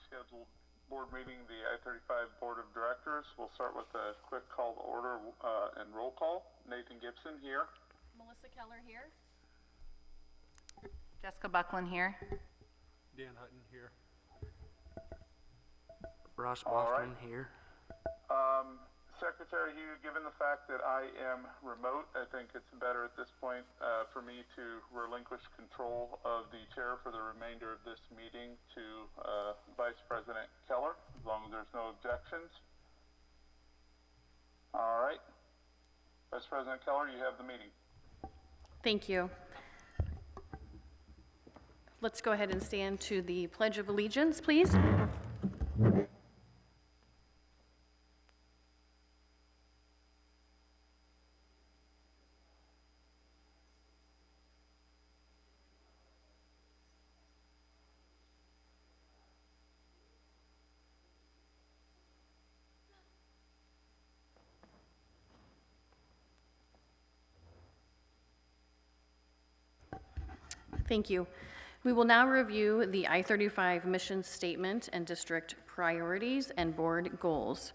scheduled board meeting, the I-35 Board of Directors. We'll start with a quick call to order and roll call. Nathan Gibson here. Melissa Keller here. Jessica Buckland here. Dan Hutton here. Ross Boston here. Secretary Hugh, given the fact that I am remote, I think it's better at this point for me to relinquish control of the chair for the remainder of this meeting to Vice President Keller, as long as there's no objections. All right. Vice President Keller, you have the meeting. Thank you. Let's go ahead and stand to the Pledge of Allegiance, please. Thank you. We will now review the I-35 mission statement and district priorities and board goals.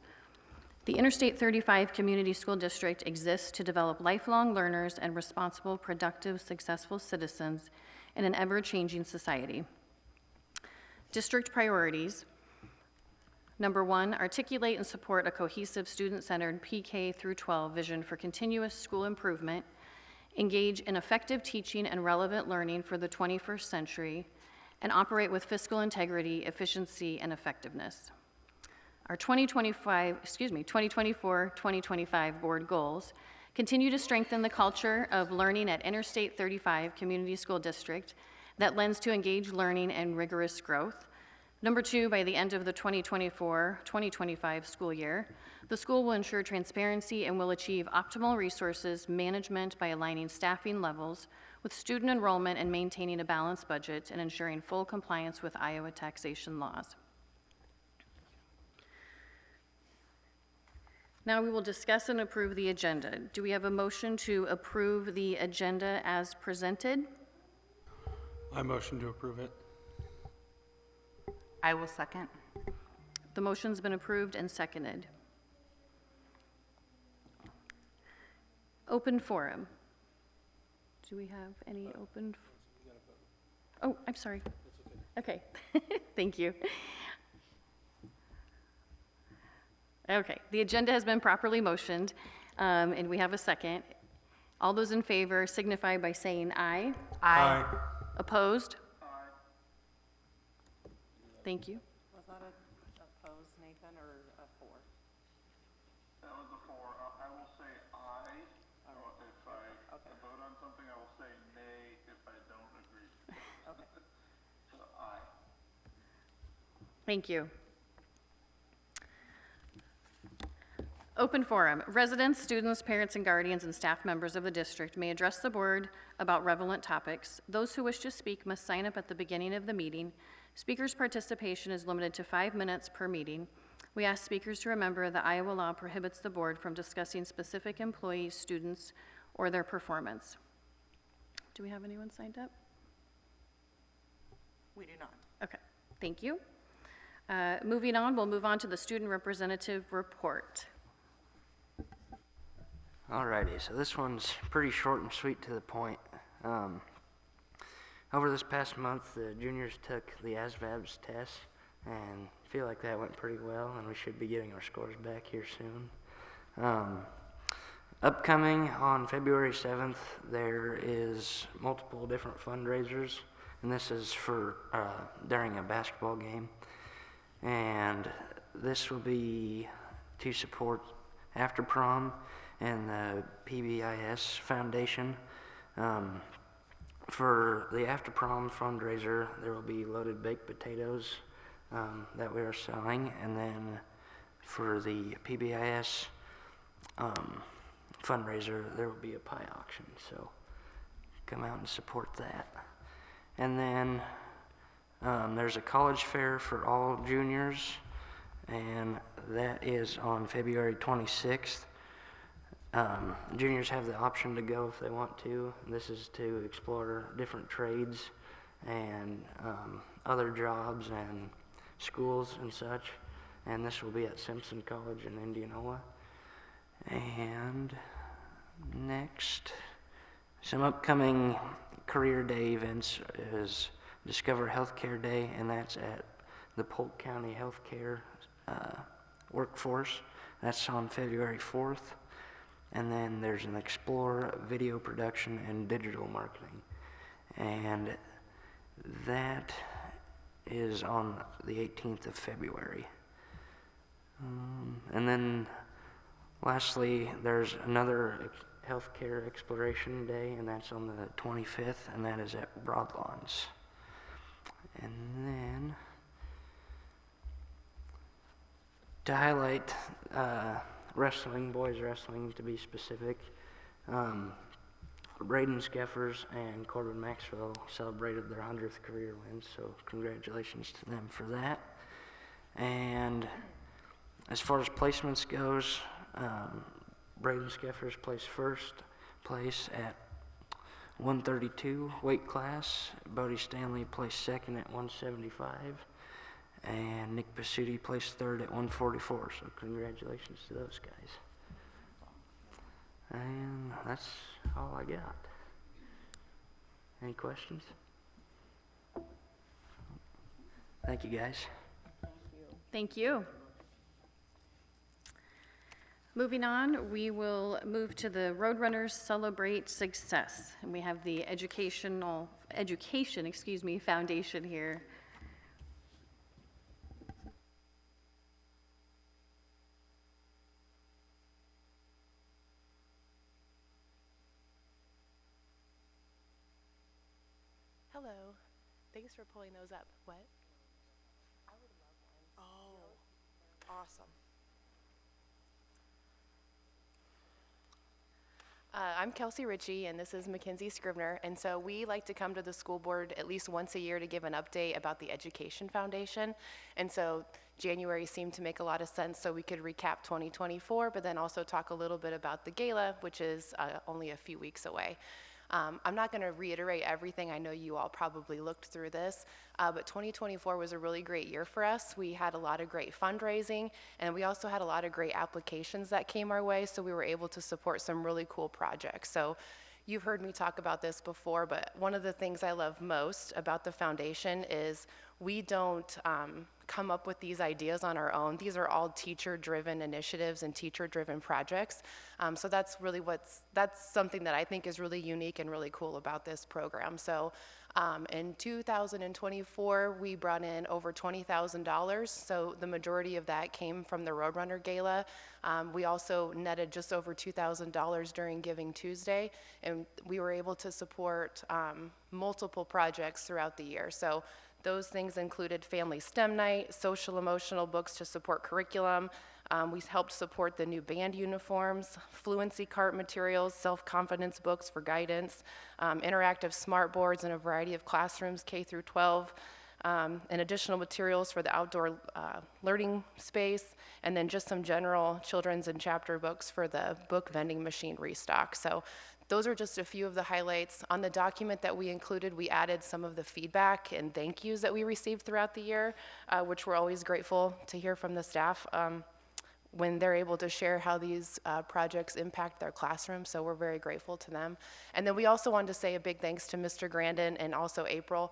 The Interstate 35 Community School District exists to develop lifelong learners and responsible, productive, successful citizens in an ever-changing society. District priorities. Number 1, articulate and support a cohesive, student-centered PK through 12 vision for continuous school improvement. Engage in effective teaching and relevant learning for the 21st century, and operate with fiscal integrity, efficiency, and effectiveness. Our 2024-2025 board goals continue to strengthen the culture of learning at Interstate 35 Community School District that lends to engaged learning and rigorous growth. Number 2, by the end of the 2024-2025 school year, the school will ensure transparency and will achieve optimal resources management by aligning staffing levels with student enrollment and maintaining a balanced budget and ensuring full compliance with Iowa taxation laws. Now we will discuss and approve the agenda. Do we have a motion to approve the agenda as presented? I motion to approve it. I will second. The motion's been approved and seconded. Open forum. Do we have any open? Oh, I'm sorry. Okay, thank you. Okay, the agenda has been properly motioned, and we have a second. All those in favor signify by saying aye. Aye. Opposed? Aye. Thank you. Was that a opposed, Nathan, or a for? That was a 4. I will say aye. If I vote on something, I will say nay if I don't agree. Okay. So aye. Thank you. Open forum. Residents, students, parents, and guardians and staff members of the district may address the board about relevant topics. Those who wish to speak must sign up at the beginning of the meeting. Speakers' participation is limited to 5 minutes per meeting. We ask speakers to remember that Iowa law prohibits the board from discussing specific employees, students, or their performance. Do we have anyone signed up? We do not. Okay, thank you. Moving on, we'll move on to the student representative report. Alrighty, so this one's pretty short and sweet to the point. Over this past month, the juniors took the ASVABs test, and I feel like that went pretty well, and we should be getting our scores back here soon. Upcoming on February 7th, there is multiple different fundraisers, and this is for during a basketball game. And this will be to support After Prom and the PBIS Foundation. For the After Prom fundraiser, there will be loaded baked potatoes that we are selling, and then for the PBIS fundraiser, there will be a pie auction, so come out and support that. And then there's a college fair for all juniors, and that is on February 26th. Juniors have the option to go if they want to. This is to explore different trades and other jobs and schools and such. And this will be at Simpson College in Indianola. And next, some upcoming Career Day events is Discover Healthcare Day, and that's at the Polk County Healthcare Workforce. That's on February 4th. And then there's an Explore Video Production and Digital Marketing. And that is on the 18th of February. And then lastly, there's another Healthcare Exploration Day, and that's on the 25th, and that is at Broadlawns. And then, to highlight wrestling, boys wrestling to be specific, Braden Skeffers and Corbin Maxwell celebrated their 100th career win, so congratulations to them for that. And as far as placements goes, Braden Skeffers placed first place at 132 weight class. Bodie Stanley placed second at 175. And Nick Pasuti placed third at 144, so congratulations to those guys. And that's all I got. Any questions? Thank you, guys. Thank you. Moving on, we will move to the Roadrunners Celebrate Success. And we have the Education Foundation here. Hello. Thanks for pulling those up. What? I would love one. Oh, awesome. I'm Kelsey Ritchie, and this is Mackenzie Scribner. And so we like to come to the school board at least once a year to give an update about the Education Foundation. And so January seemed to make a lot of sense, so we could recap 2024, but then also talk a little bit about the gala, which is only a few weeks away. I'm not going to reiterate everything. I know you all probably looked through this, but 2024 was a really great year for us. We had a lot of great fundraising, and we also had a lot of great applications that came our way, so we were able to support some really cool projects. So you've heard me talk about this before, but one of the things I love most about the foundation is we don't come up with these ideas on our own. These are all teacher-driven initiatives and teacher-driven projects. So that's really that's something that I think is really unique and really cool about this program. So in 2024, we brought in over $20,000. So the majority of that came from the Roadrunner Gala. We also netted just over $2,000 during Giving Tuesday, and we were able to support multiple projects throughout the year. So those things included Family STEM Night, social emotional books to support curriculum. We helped support the new band uniforms, fluency cart materials, self-confidence books for guidance, interactive smart boards in a variety of classrooms, K through 12, and additional materials for the outdoor learning space, and then just some general children's and chapter books for the book vending machine restock. So those are just a few of the highlights. On the document that we included, we added some of the feedback and thank yous that we received throughout the year, which we're always grateful to hear from the staff when they're able to share how these projects impact their classroom, so we're very grateful to them. And then we also wanted to say a big thanks to Mr. Grandin and also April,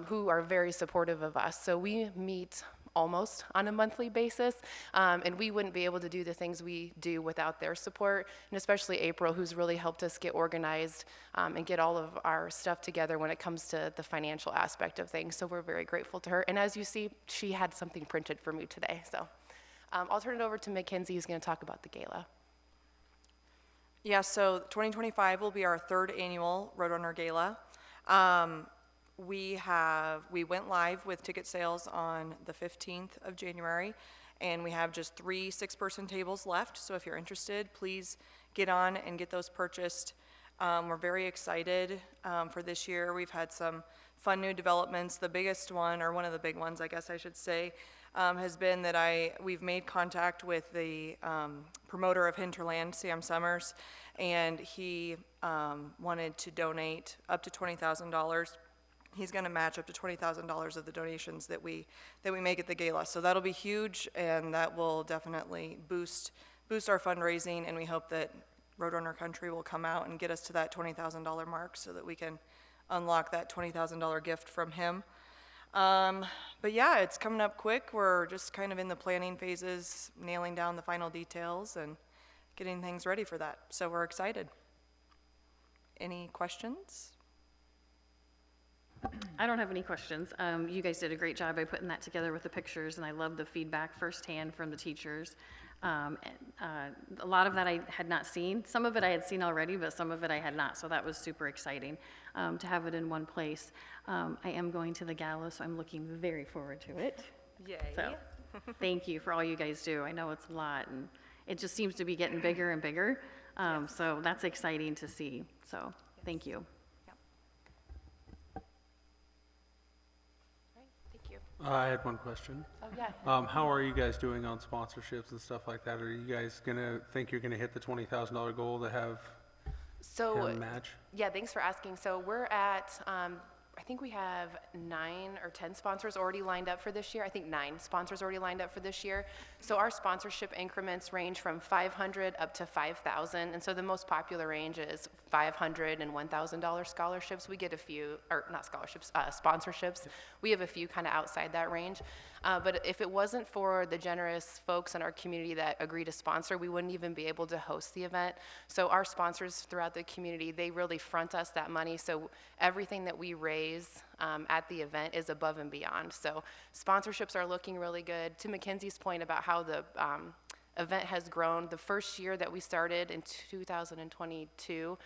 who are very supportive of us. So we meet almost on a monthly basis, and we wouldn't be able to do the things we do without their support, and especially April, who's really helped us get organized and get all of our stuff together when it comes to the financial aspect of things, so we're very grateful to her. And as you see, she had something printed for me today, so. I'll turn it over to Mackenzie, who's going to talk about the gala. Yeah, so 2025 will be our third annual Roadrunner Gala. We went live with ticket sales on the 15th of January, and we have just 3 6-person tables left. So if you're interested, please get on and get those purchased. We're very excited for this year. We've had some fun new developments. The biggest one, or one of the big ones, I guess I should say, has been that we've made contact with the promoter of Hinterland, Sam Summers, and he wanted to donate up to $20,000 he's going to match up to $20,000 of the donations that we make at the gala. So that'll be huge, and that will definitely boost our fundraising, and we hope that Roadrunner Country will come out and get us to that $20,000 mark so that we can unlock that $20,000 gift from him. But yeah, it's coming up quick. We're just kind of in the planning phases, nailing down the final details and getting things ready for that. So we're excited. Any questions? I don't have any questions. You guys did a great job by putting that together with the pictures, and I love the feedback firsthand from the teachers. A lot of that I had not seen. Some of it I had seen already, but some of it I had not, so that was super exciting to have it in one place. I am going to the gala, so I'm looking very forward to it. Yay. So, thank you for all you guys do. I know it's a lot, and it just seems to be getting bigger and bigger, so that's exciting to see. So, thank you. Thank you. I had one question. Oh, yeah. How are you guys doing on sponsorships and stuff like that? Are you guys think you're gonna hit the $20,000 goal to have So, him match? yeah, thanks for asking. So we're at, I think we have 9 or 10 sponsors already lined up for this year. I think 9 sponsors already lined up for this year. So our sponsorship increments range from 500 up to 5,000. And so the most popular range is $500 and $1,000 scholarships. We get a few, or not scholarships, sponsorships. We have a few kind of outside that range. But if it wasn't for the generous folks in our community that agree to sponsor, we wouldn't even be able to host the event. So our sponsors throughout the community, they really front us that money. So everything that we raise at the event is above and beyond. So sponsorships are looking really good. To Mackenzie's point about how the event has grown, the first year that we started in 2022,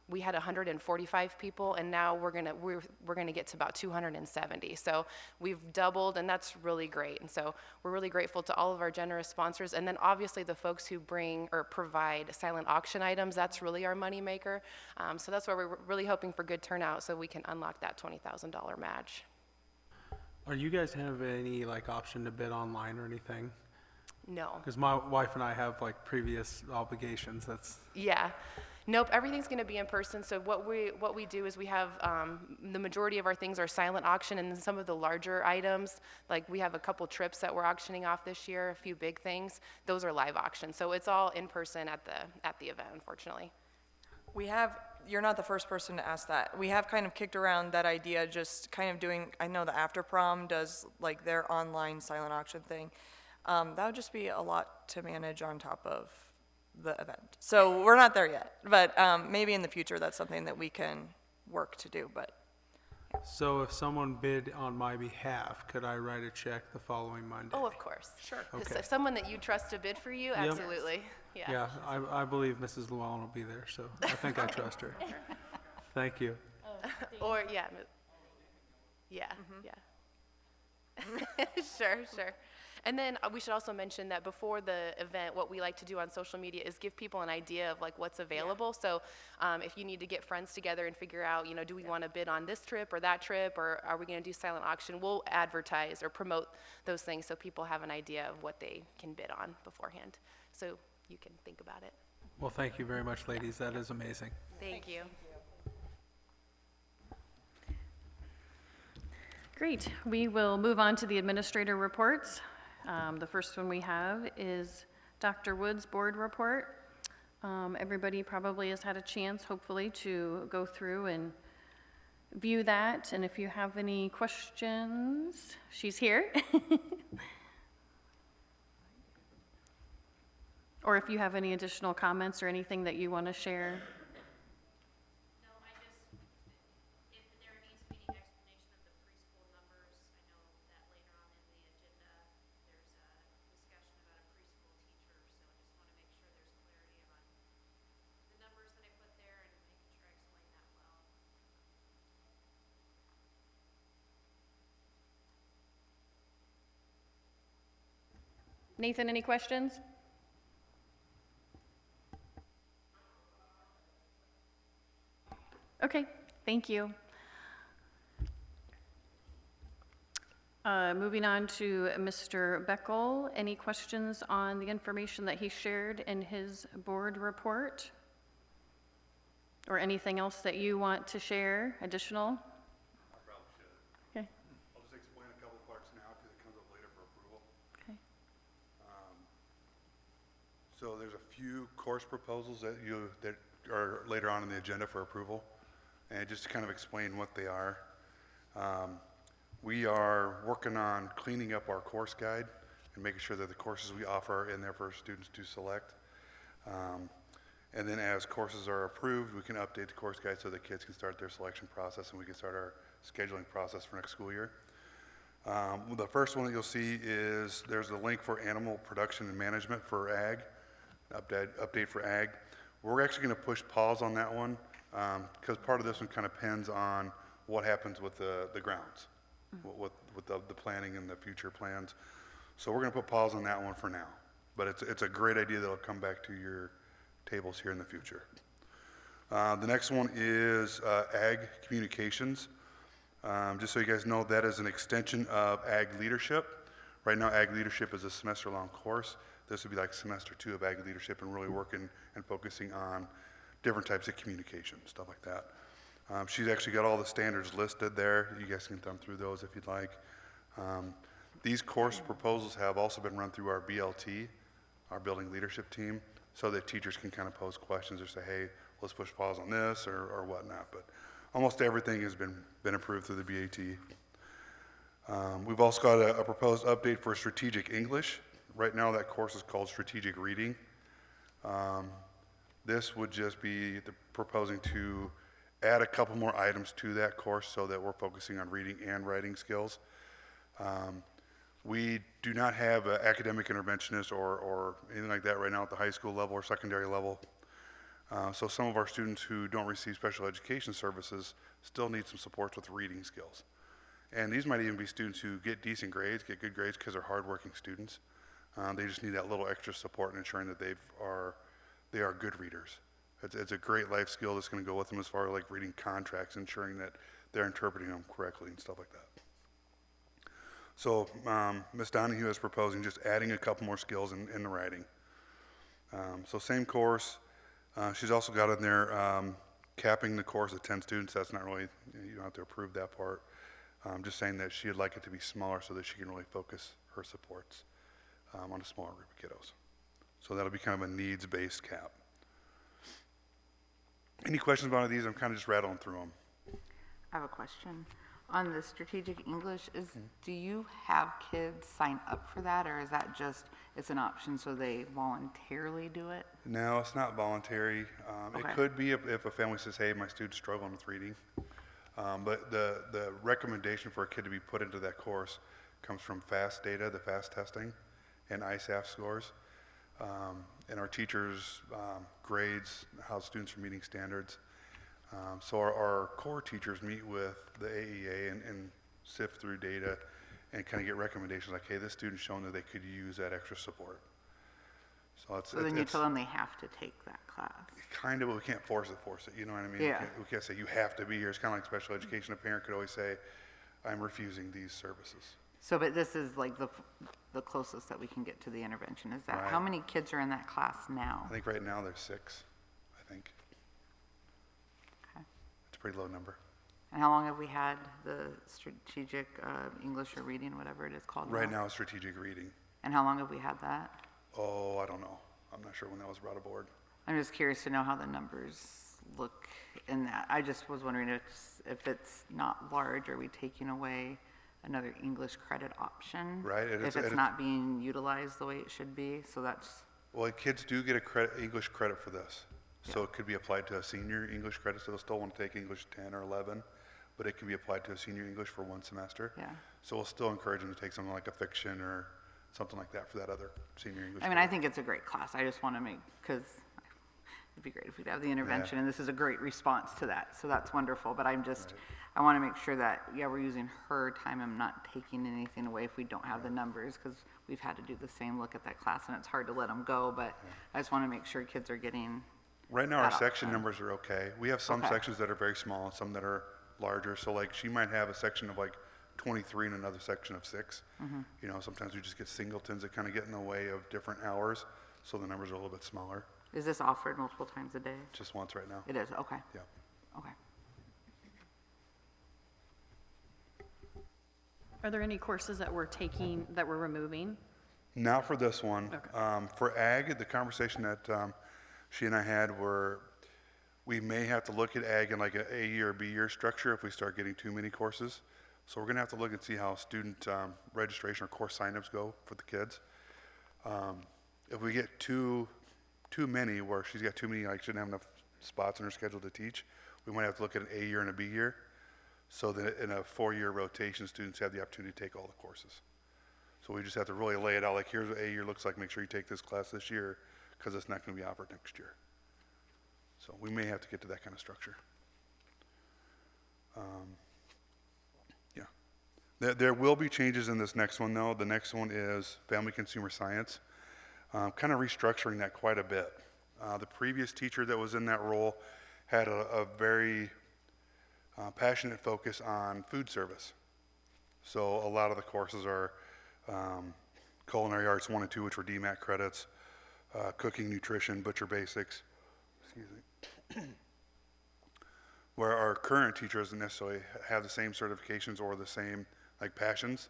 we had 145 people, and now we're gonna get to about 270. So we've doubled, and that's really great. And so we're really grateful to all of our generous sponsors, and then obviously the folks who bring or provide silent auction items. That's really our moneymaker. So that's why we're really hoping for good turnout, so we can unlock that $20,000 match. Are you guys have any like option to bid online or anything? No. Because my wife and I have like previous obligations. That's Yeah. Nope, everything's going to be in person. So what we do is we have the majority of our things are silent auction, and then some of the larger items, like we have a couple trips that we're auctioning off this year, a few big things. Those are live auctions. So it's all in person at the event, unfortunately. You're not the first person to ask that. We have kind of kicked around that idea, just kind of doing, I know the After Prom does like their online silent auction thing. That would just be a lot to manage on top of the event. So we're not there yet, but maybe in the future that's something that we can work to do, but. so if someone bid on my behalf, could I write a check the following Monday? Oh, of course. Sure. Okay. Someone that you trust to bid for you, absolutely. Yeah. Yeah, I believe Mrs. Llewellyn will be there, so I think I trust her. Thank you. Or, yeah. Yeah, yeah. Sure. And then we should also mention that before the event, what we like to do on social media is give people an idea of like what's available. So if you need to get friends together and figure out, do we want to bid on this trip or that trip, or are we going to do silent auction, we'll advertise or promote those things so people have an idea of what they can bid on beforehand. So you can think about it. Well, thank you very much, ladies. That is amazing. Thank you. Great. We will move on to the administrator reports. The first one we have is Dr. Wood's board report. Everybody probably has had a chance, hopefully, to go through and view that. And if you have any questions, she's here. Or if you have any additional comments or anything that you want to share. No, I just, if there needs to be any explanation of the preschool numbers, I know that later on in the agenda, there's a discussion about a preschool teacher, so I just want to make sure there's clarity on the numbers that I put there and making sure I explain that well. Nathan, any questions? Okay, thank you. Moving on to Mr. Beckel, any questions on the information that he shared in his board report? Or anything else that you want to share additional? So there's a few course proposals that are later on in the agenda for approval. And just to kind of explain what they are, we are working on cleaning up our course guide and making sure that the courses we offer are in there for students to select. And then as courses are approved, we can update the course guide so that kids can start their selection process and we can start our scheduling process for next school year. The first one that you'll see is there's a link for animal production and management for ag, update for ag. We're actually going to push pause on that one because part of this one kind of depends on what happens with the grounds, with the planning and the future plans. So we're going to put pause on that one for now. But it's a great idea that'll come back to your tables here in the future. The next one is ag communications. Just so you guys know, that is an extension of ag leadership. Right now, ag leadership is a semester-long course. This would be like semester 2 of ag leadership and really working and focusing on different types of communication, stuff like that. She's actually got all the standards listed there. You guys can thumb through those if you'd like. These course proposals have also been run through our BLT, our building leadership team, so that teachers can kind of pose questions or say, hey, let's push pause on this or whatnot. But almost everything has been approved through the BAT. We've also got a proposed update for strategic English. Right now that course is called strategic reading. This would just be proposing to add a couple more items to that course so that we're focusing on reading and writing skills. We do not have an academic interventionist or anything like that right now at the high school level or secondary level. So some of our students who don't receive special education services still need some supports with reading skills. And these might even be students who get decent grades, get good grades because they're hardworking students. They just need that little extra support in ensuring that they are good readers. It's a great life skill that's going to go with them as far as like reading contracts, ensuring that they're interpreting them correctly and stuff like that. So Ms. Donahue is proposing just adding a couple more skills in the writing. So same course. She's also got in there capping the course at 10 students. That's not really, you don't have to approve that part. Just saying that she'd like it to be smaller so that she can really focus her supports on a smaller group of kiddos. So that'll be kind of a needs-based cap. Any questions about these? I'm kind of just rattling through them. I have a question. On the strategic English, do you have kids sign up for that, or is that just, it's an option so they voluntarily do it? No, it's not voluntary. Okay. It could be if a family says, hey, my student's struggling with reading. But the recommendation for a kid to be put into that course comes from FAST data, the FAST testing, and ISAF scores. And our teachers' grades, how students are meeting standards. So our core teachers meet with the AEA and sift through data and kind of get recommendations like, hey, this student's shown that they could use that extra support. So Then you tell them they have to take that class. kind of, but we can't force it, you know what I mean? Yeah. We can't say you have to be here. It's kind of like special education. A parent could always say, I'm refusing these services. So, but this is like the closest that we can get to the intervention, is that, Right. how many kids are in that class now? I think right now there's 6, I think. Okay. It's a pretty low number. And how long have we had the strategic English or reading, whatever it is called? Right now, it's strategic reading. And how long have we had that? Oh, I don't know. I'm not sure when that was brought aboard. I'm just curious to know how the numbers look in that. I just was wondering if it's not large, are we taking away another English credit option? Right, If it's not being utilized the way it should be, so that's, Well, kids do get English credit for this. So it could be applied to a senior English credit, so they'll still want to take English 10 or 11, but it can be applied to a senior English for 1 semester. yeah. So we'll still encourage them to take something like a fiction or something like that for that other senior English I mean, credit. I think it's a great class. I just want to make, because it'd be great if we'd have the intervention, and this is a great response to that, so that's wonderful. But I'm just, I want to make sure that, yeah, we're using her time and not taking anything away if we don't have the numbers, because we've had to do the same look at that class, and it's hard to let them go, but I just want to make sure kids are getting. Right now, our that section option. numbers are okay. We have some Okay. sections that are very small and some that are larger. So like she might have a section of like 23 and another section of 6. Mm-hmm. You know, sometimes we just get singletons that kind of get in the way of different hours. So the numbers are a little bit smaller. Is this offered multiple times a day? Just once right now. It is, okay, Yeah. okay. Are there any courses that we're taking, that we're removing? Not for this one. For ag, the conversation that she and I had were, we may have to look at ag in like a A-year or B-year structure if we start getting too many courses. So we're gonna have to look and see how student registration or course signups go for the kids. If we get too many, where she's got too many, like she didn't have enough spots in her schedule to teach, we might have to look at an A-year and a B-year, so that in a 4-year rotation, students have the opportunity to take all the courses. So we just have to really lay it out, like here's what A-year looks like, make sure you take this class this year, because it's not gonna be offered next year. So we may have to get to that kind of structure. Yeah. There will be changes in this next one, though. The next one is Family Consumer Science. Kind of restructuring that quite a bit. The previous teacher that was in that role had a very passionate focus on food service. So a lot of the courses are Culinary Arts 1 and 2, which were DMAT credits, Cooking, Nutrition, Butcher Basics, excuse me, where our current teacher doesn't necessarily have the same certifications or the same like passions.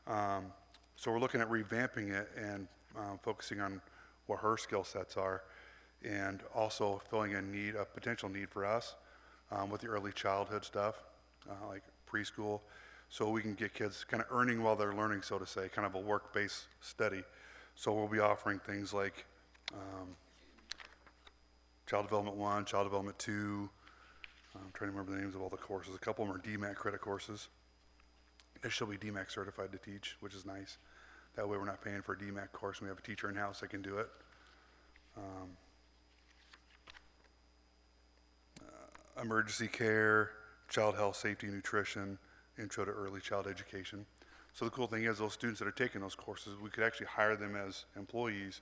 So we're looking at revamping it and focusing on what her skill sets are, and also filling a potential need for us with the early childhood stuff, like preschool, so we can get kids kind of earning while they're learning, so to say, kind of a work-based study. So we'll be offering things like Child Development 1, Child Development 2, I'm trying to remember the names of all the courses. A couple of them are DMAT credit courses. She'll be DMAC certified to teach, which is nice. That way we're not paying for a DMAC course, and we have a teacher in-house that can do it. Emergency care, child health, safety, nutrition, intro to early child education. So the cool thing is those students that are taking those courses, we could actually hire them as employees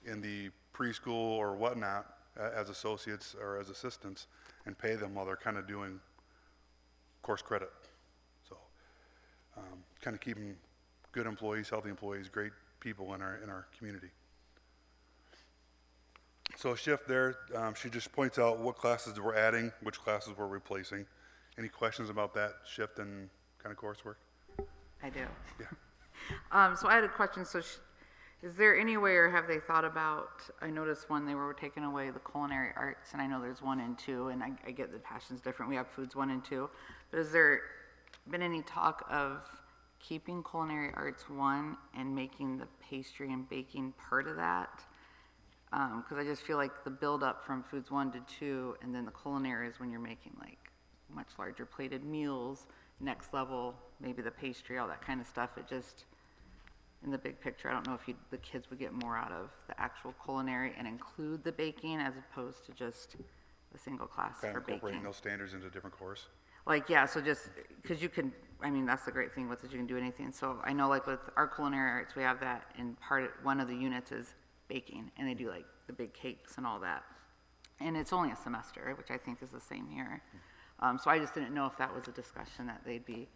in the preschool or whatnot as associates or as assistants and pay them while they're kind of doing course credit. So kind of keeping good employees, healthy employees, great people in our community. So a shift there, she just points out what classes we're adding, which classes we're replacing. Any questions about that shift in kind of coursework? I do. Yeah. So I had a question. So is there any way, or have they thought about, I noticed when they were taking away the culinary arts, and I know there's 1 and 2, and I get the passion's different. We have foods 1 and 2. But has there been any talk of keeping culinary arts 1 and making the pastry and baking part of that? Because I just feel like the build up from foods 1 to 2, and then the culinary is when you're making like much larger plated meals, next level, maybe the pastry, all that kind of stuff. It just, in the big picture, I don't know if the kids would get more out of the actual culinary and include the baking as opposed to just a single class Kind for of incorporating baking. those standards into a different course. Like, yeah, so just, because you can, I mean, that's the great thing with it, you can do anything. So I know like with our culinary arts, we have that, and one of the units is baking, and they do like the big cakes and all that. And it's only a semester, which I think is the same here. So I just didn't know if that was a discussion that they'd be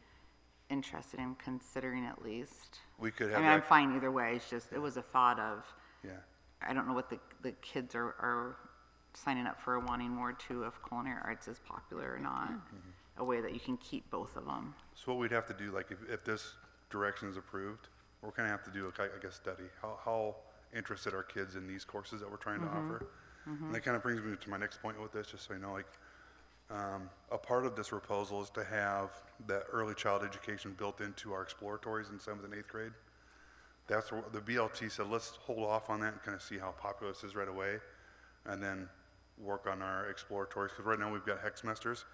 interested in considering at least. We could have I mean, I'm that- fine either way, it's just, it was a thought of, Yeah. I don't know what the kids are signing up for, wanting more too, if culinary arts is popular or not. A way that you can keep both of them. So what we'd have to do, like if this direction is approved, we're kind of have to do a study. How interested are kids in these courses that we're trying to offer? And that kind of brings me to my next point with this, just so you know, like a part of this proposal is to have that early child education built into our exploratories in 7th and 8th grade. That's where the BLT said, let's hold off on that and kind of see how popular this is right away, and then work on our exploratories, because right now we've got hex semesters.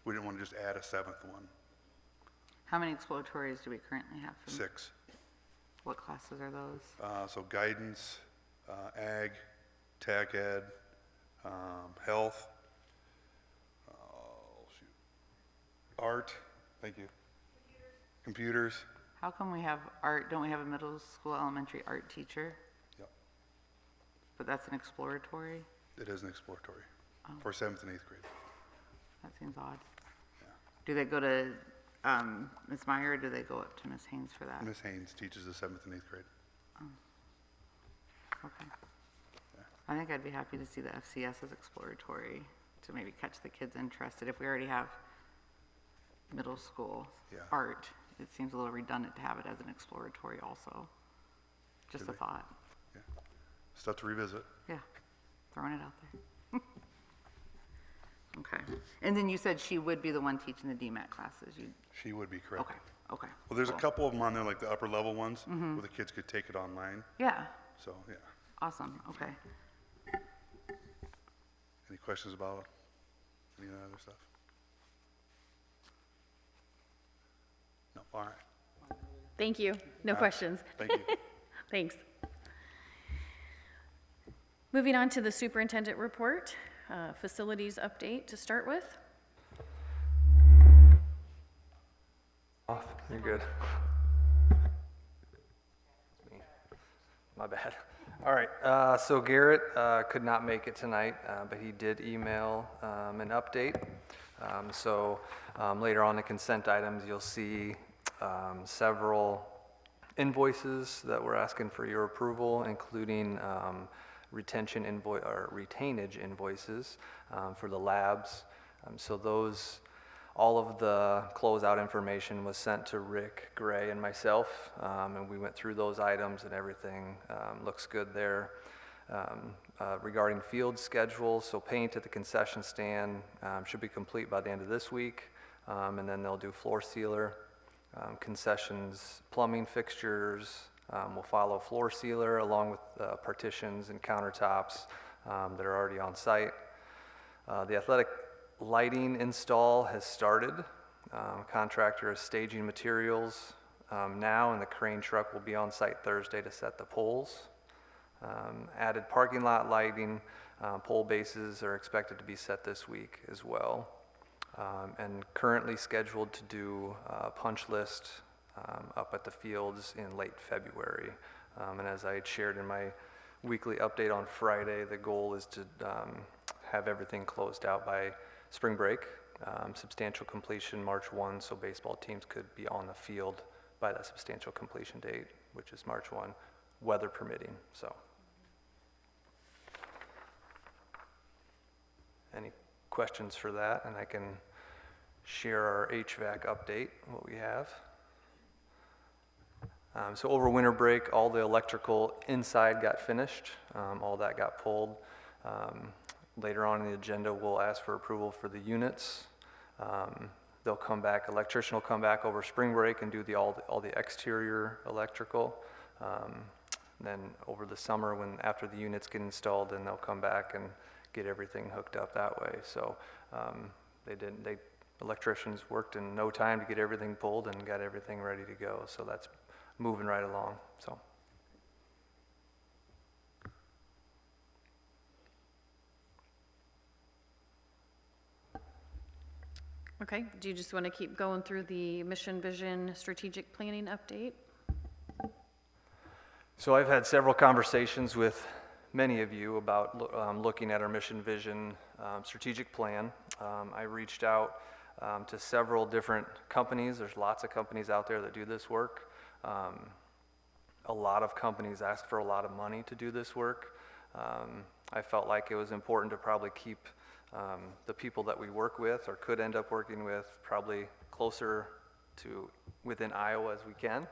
We didn't want to just add a 7th one. How many exploratories do we currently have? 6. What classes are those? So guidance, ag, tech ed, health, art, thank you. Computers. How come we have art, don't we have a middle school elementary art teacher? Yep, But that's an exploratory? it is an exploratory for 7th and 8th grade. That seems odd. Do they go to Ms. Meyer, or do they go up to Ms. Haynes for that? Ms. Haynes teaches the 7th and 8th grade. Okay. I think I'd be happy to see the FCS as exploratory, to maybe catch the kids interested. If we already have middle school Yeah. art, it seems a little redundant to have it as an exploratory also. Just a thought. Stuff to revisit. Yeah, throwing it out there. Okay. And then you said she would be the one teaching the DMAT classes. She would be correct. Okay, okay. Well, there's a cool. couple of them on there, like the upper level ones, where the kids could take it online. Yeah, So, yeah. awesome, okay. Any questions about any of that other stuff? No, all right. Thank you. No questions. Thank you. Thanks. Moving on to the superintendent report, facilities update to start with. Off, you're good. Me. My bad. All right, so Garrett could not make it tonight, but he did email an update. So later on the consent items, you'll see several invoices that we're asking for your approval, including retention invoice or retainage invoices for the labs. So those, all of the closeout information was sent to Rick Gray and myself, and we went through those items and everything looks good there. Regarding field schedule, so paint at the concession stand should be complete by the end of this week, and then they'll do floor sealer. Concessions, plumbing fixtures will follow floor sealer along with partitions and countertops that are already on site. The athletic lighting install has started. Contractor is staging materials now, and the crane truck will be on site Thursday to set the poles. Added parking lot lighting, pole bases are expected to be set this week as well. And currently scheduled to do a punch list up at the fields in late February. And as I had shared in my weekly update on Friday, the goal is to have everything closed out by spring break, substantial completion March 1, so baseball teams could be on the field by that substantial completion date, which is March 1, weather permitting. So, any questions for that? And I can share our HVAC update, what we have. So over winter break, all the electrical inside got finished. All that got pulled. Later on in the agenda, we'll ask for approval for the units. They'll come back, electrician will come back over spring break and do all the exterior electrical. Then over the summer, after the units get installed, then they'll come back and get everything hooked up that way. So electricians worked in no time to get everything pulled and got everything ready to go. So that's moving right along. So. Okay, do you just want to keep going through the mission, vision, strategic planning update? So I've had several conversations with many of you about looking at our mission, vision, strategic plan. I reached out to several different companies. There's lots of companies out there that do this work. A lot of companies ask for a lot of money to do this work. I felt like it was important to probably keep the people that we work with or could end up working with probably closer to within Iowa as we can.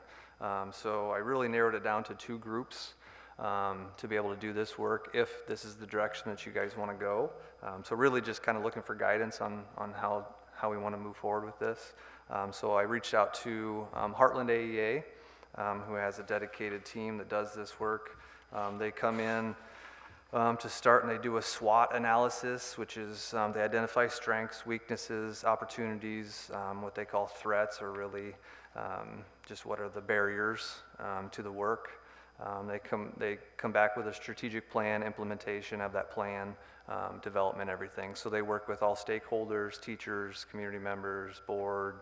So I really narrowed it down to 2 groups to be able to do this work if this is the direction that you guys want to go. So really just kind of looking for guidance on how we want to move forward with this. So I reached out to Heartland AEA, who has a dedicated team that does this work. They come in to start and they do a SWOT analysis, which is they identify strengths, weaknesses, opportunities, what they call threats, or really just what are the barriers to the work. They come back with a strategic plan, implementation of that plan, development, everything. So they work with all stakeholders, teachers, community members, board,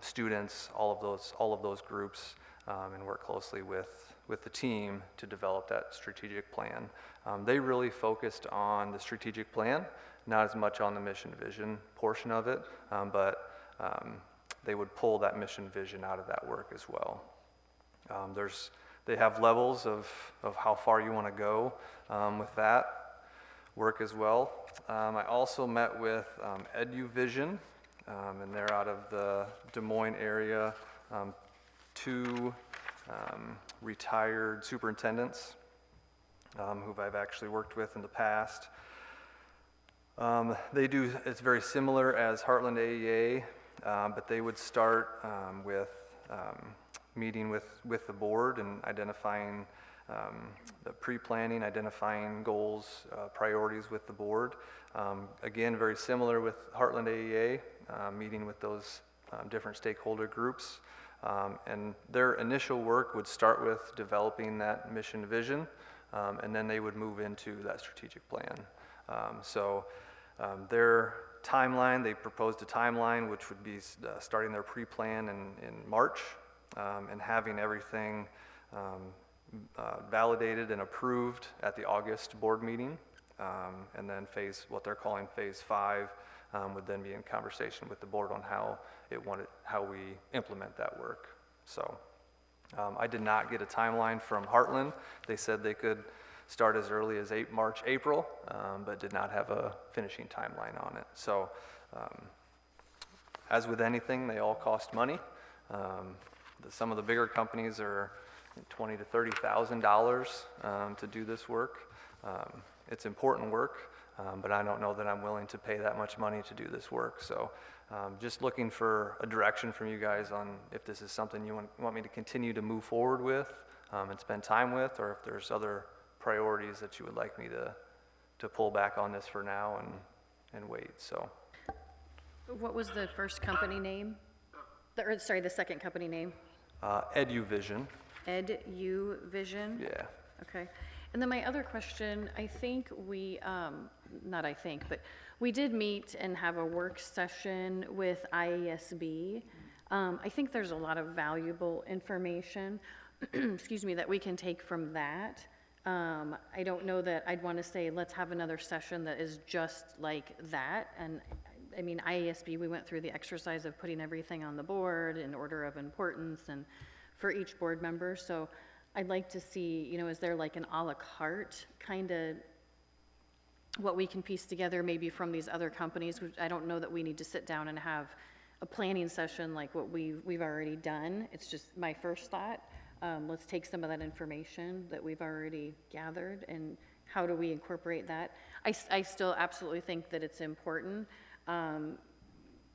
students, all of those groups, and work closely with the team to develop that strategic plan. They really focused on the strategic plan, not as much on the mission vision portion of it, but they would pull that mission vision out of that work as well. They have levels of how far you want to go with that work as well. I also met with EduVision, and they're out of the Des Moines area. 2 retired superintendents who I've actually worked with in the past. It's very similar as Heartland AEA, but they would start with meeting with the board and identifying the pre-planning, identifying goals, priorities with the board. Again, very similar with Heartland AEA, meeting with those different stakeholder groups. And their initial work would start with developing that mission vision, and then they would move into that strategic plan. Their timeline, they proposed a timeline which would be starting their pre-plan in March and having everything validated and approved at the August board meeting. And then what they're calling phase 5 would then be in conversation with the board on how we implement that work. So I did not get a timeline from Heartland. They said they could start as early as March, April, but did not have a finishing timeline on it. So as with anything, they all cost money. Some of the bigger companies are $20,000 to $30,000 to do this work. It's important work, but I don't know that I'm willing to pay that much money to do this work. So just looking for a direction from you guys on if this is something you want me to continue to move forward with and spend time with, or if there's other priorities that you would like me to pull back on this for now and wait. So What was the first company name? The second company name? EduVision. EduVision? Yeah. Okay. And then my other question, but we did meet and have a work session with IASB. I think there's a lot of valuable information, excuse me, that we can take from that. I don't know that I'd want to say, let's have another session that is just like that. And I mean, IASB, we went through the exercise of putting everything on the board in order of importance and for each board member. So I'd like to see, is there like an a la carte kind of what we can piece together maybe from these other companies? I don't know that we need to sit down and have a planning session like what we've already done. It's just my first thought. Let's take some of that information that we've already gathered and how do we incorporate that? I still absolutely think that it's important.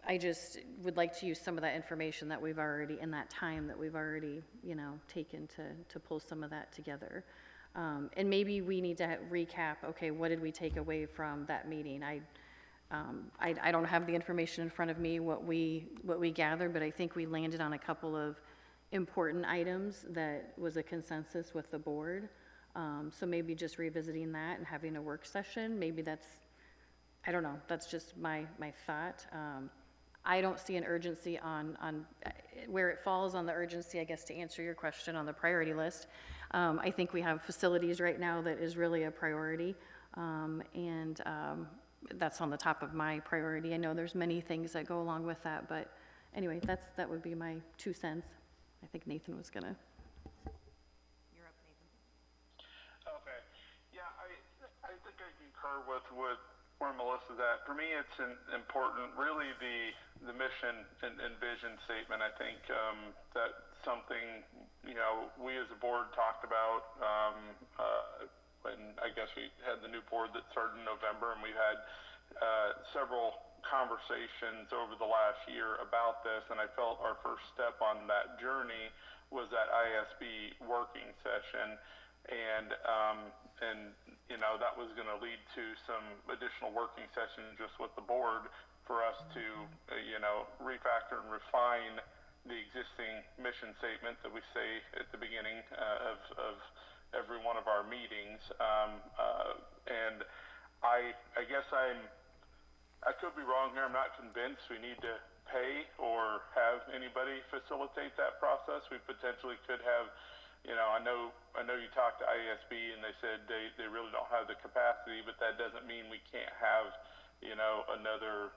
I just would like to use some of that information that we've already, in that time that we've already, taken to pull some of that together. And maybe we need to recap, okay, what did we take away from that meeting? I don't have the information in front of me, what we gathered, but I think we landed on a couple of important items that was a consensus with the board. So maybe just revisiting that and having a work session, maybe that's, I don't know, that's just my thought. I don't see an urgency on where it falls on the urgency, I guess, to answer your question on the priority list. I think we have facilities right now that is really a priority, and that's on the top of my priority. I know there's many things that go along with that, but anyway, that would be my 2 cents. I think Nathan was gonna. You're up, Nathan. Okay. Yeah, I think I concur with where Melissa's at. For me, it's important, really the mission and vision statement. I think that's something, we as a board talked about when I guess we had the new board that started in November, and we've had several conversations over the last year about this, and I felt our first step on that journey was that ISB working session, and that was going to lead to some additional working sessions just with the board for us to refactor and refine the existing mission statement that we say at the beginning of every one of our meetings, and I guess I could be wrong here. I'm not convinced we need to pay or have anybody facilitate that process. We potentially could have, I know you talked to ISB and they said they really don't have the capacity, but that doesn't mean we can't have, another,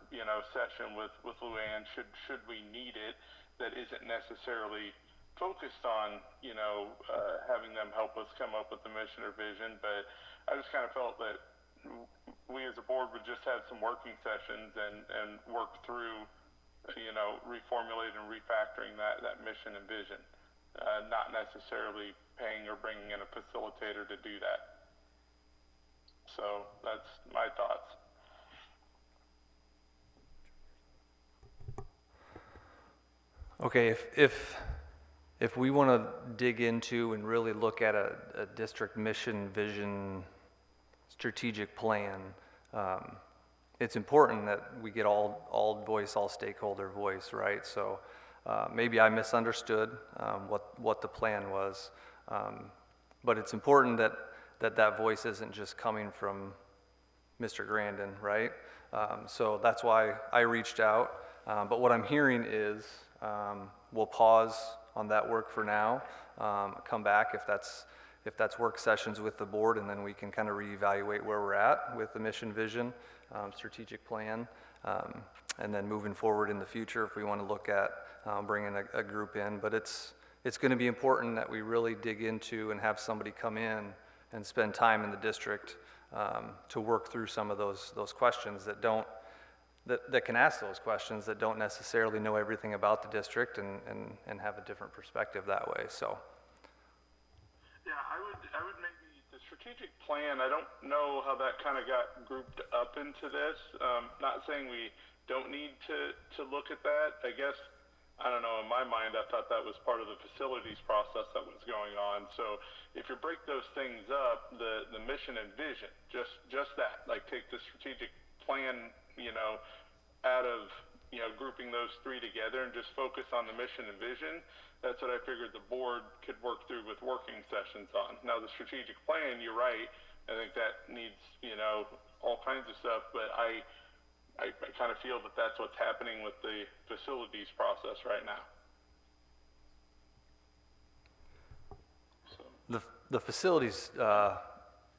session with Luann should we need it that isn't necessarily focused on, having them help us come up with the mission or vision. But I just kind of felt that we as a board would just have some working sessions and work through, reformulating and refactoring that mission and vision. not necessarily paying or bringing in a facilitator to do that. So that's my thoughts. Okay, if we want to dig into and really look at a district mission, vision, strategic plan, it's important that we get all voice, all stakeholder voice, right? So maybe I misunderstood what the plan was, but it's important that voice isn't just coming from Mr. Grandin, right? So that's why I reached out. But what I'm hearing is we'll pause on that work for now, come back if that's work sessions with the board, and then we can kind of reevaluate where we're at with the mission, vision, strategic plan, and then moving forward in the future if we want to look at bringing a group in. But it's going to be important that we really dig into and have somebody come in and spend time in the district to work through some of those questions that can ask those questions that don't necessarily know everything about the district and have a different perspective that way. So. Yeah, I would maybe, the strategic plan, I don't know how that kind of got grouped up into this. Not saying we don't need to look at that. I guess, I don't know, in my mind, I thought that was part of the facilities process that was going on. So if you break those things up, the mission and vision, just that, like take the strategic plan, out of, grouping those three together and just focus on the mission and vision. That's what I figured the board could work through with working sessions on. Now the strategic plan, you're right. I think that needs, all kinds of stuff, but I kind of feel that that's what's happening with the facilities process right now. So. The facilities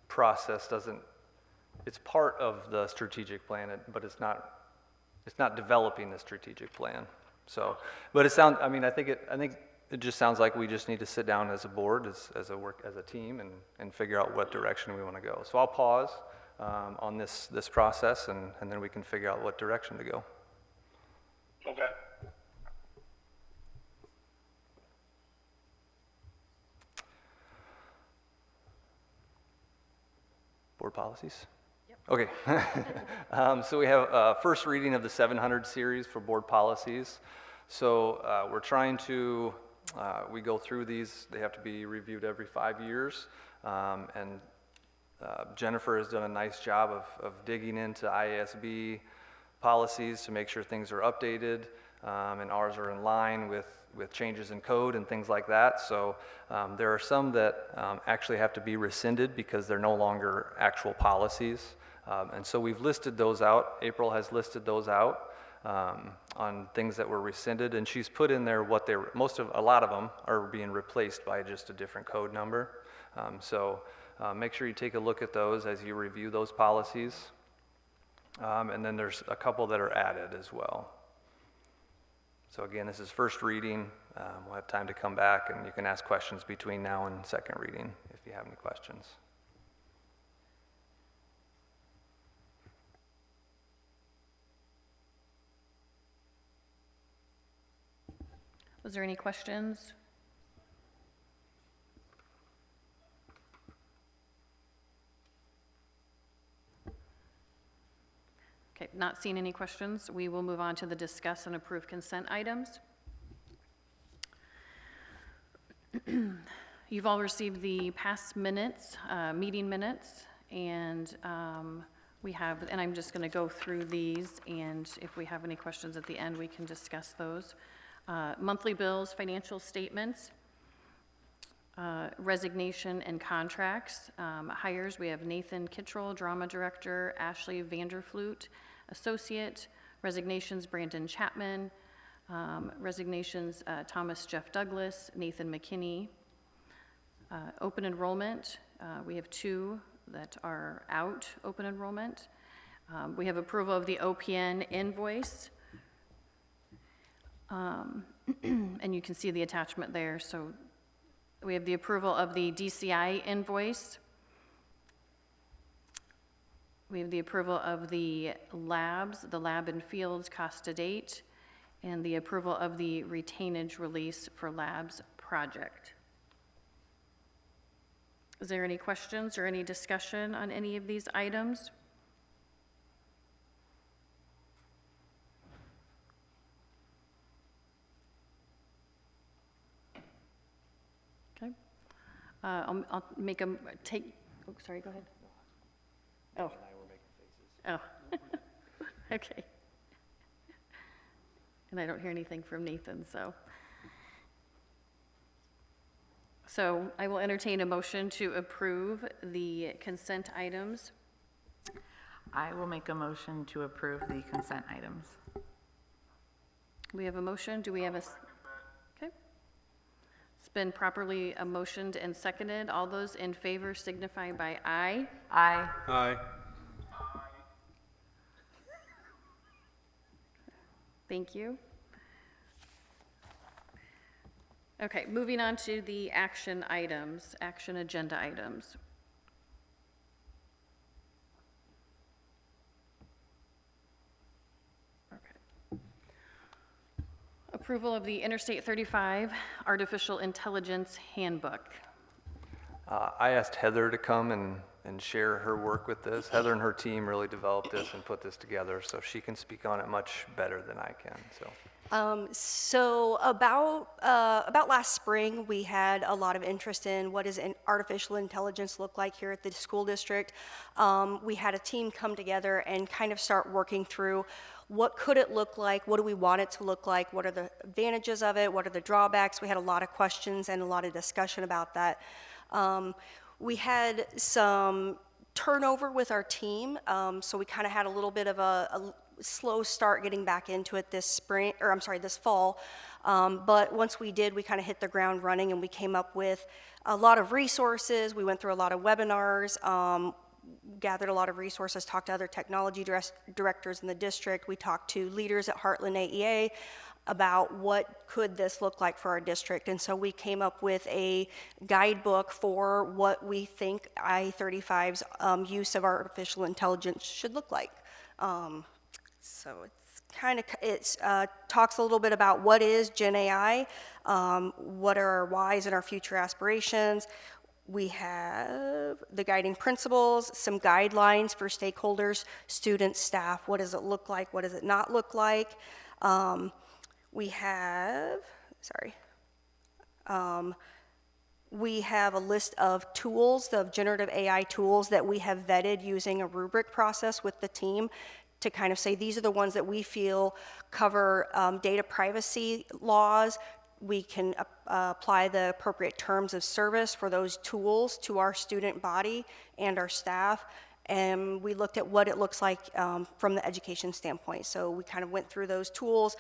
process it's part of the strategic plan, but it's not developing the strategic plan. So, but I think it just sounds like we just need to sit down as a board, as a team, and figure out what direction we want to go. So I'll pause on this process, and then we can figure out what direction to go. Okay. Board policies? Yep. Okay. So we have first reading of the 700 series for board policies. So we're trying to, we go through these, they have to be reviewed every 5 years. And Jennifer has done a nice job of digging into IASB policies to make sure things are updated, and ours are in line with changes in code and things like that. So there are some that actually have to be rescinded because they're no longer actual policies. And so we've listed those out. April has listed those out on things that were rescinded, and she's put in there what a lot of them are being replaced by just a different code number. So make sure you take a look at those as you review those policies. And then there's a couple that are added as well. So again, this is first reading. We'll have time to come back, and you can ask questions between now and second reading if you have any questions. Was there any questions? Okay, not seeing any questions. We will move on to the discuss and approve consent items. You've all received the past minutes, meeting minutes, and and I'm just going to go through these, and if we have any questions at the end, we can discuss those. Monthly bills, financial statements, resignation and contracts. Hires, we have Nathan Kittrell, drama director, Ashley Vanderflute, associate. Resignations, Brandon Chapman. Resignations, Thomas Jeff Douglas, Nathan McKinney. Open enrollment, we have 2 that are out, open enrollment. We have approval of the OPN invoice. And you can see the attachment there. So we have the approval of the DCI invoice. We have the approval of the labs, the lab and fields cost to date, and the approval of the retainage release for labs project. Is there any questions or any discussion on any of these items? Okay. I'll make a, oh, sorry, go ahead. Oh. Oh. Okay. And I don't hear anything from Nathan, so. So I will entertain a motion to approve the consent items. I will make a motion to approve the consent items. We have a motion. Do we have a? Okay. It's been properly motioned and seconded. All those in favor signify by aye. Aye. Aye. Thank you. Okay, moving on to the action items, action agenda items. Okay. Approval of the Interstate 35 Artificial Intelligence Handbook. I asked Heather to come and share her work with this. Heather and her team really developed this and put this together, so she can speak on it much better than I can, so. So about last spring, we had a lot of interest in what does an artificial intelligence look like here at the school district. We had a team come together and kind of start working through what could it look like, what do we want it to look like, what are the advantages of it, what are the drawbacks. We had a lot of questions and a lot of discussion about that. We had some turnover with our team, so we kind of had a little bit of a slow start getting back into it this fall. But once we did, we kind of hit the ground running, and we came up with a lot of resources. We went through a lot of webinars, gathered a lot of resources, talked to other technology directors in the district. We talked to leaders at Heartland AEA about what could this look like for our district. And so we came up with a guidebook for what we think I-35's use of artificial intelligence should look like. So it's talks a little bit about what is Gen AI, what are our whys and our future aspirations. We have the guiding principles, some guidelines for stakeholders, students, staff. What does it look like? What does it not look like? We have a list of tools, of generative AI tools that we have vetted using a rubric process with the team to kind of say these are the ones that we feel cover data privacy laws. We can apply the appropriate terms of service for those tools to our student body and our staff. And we looked at what it looks like from the education standpoint. So we kind of went through those tools,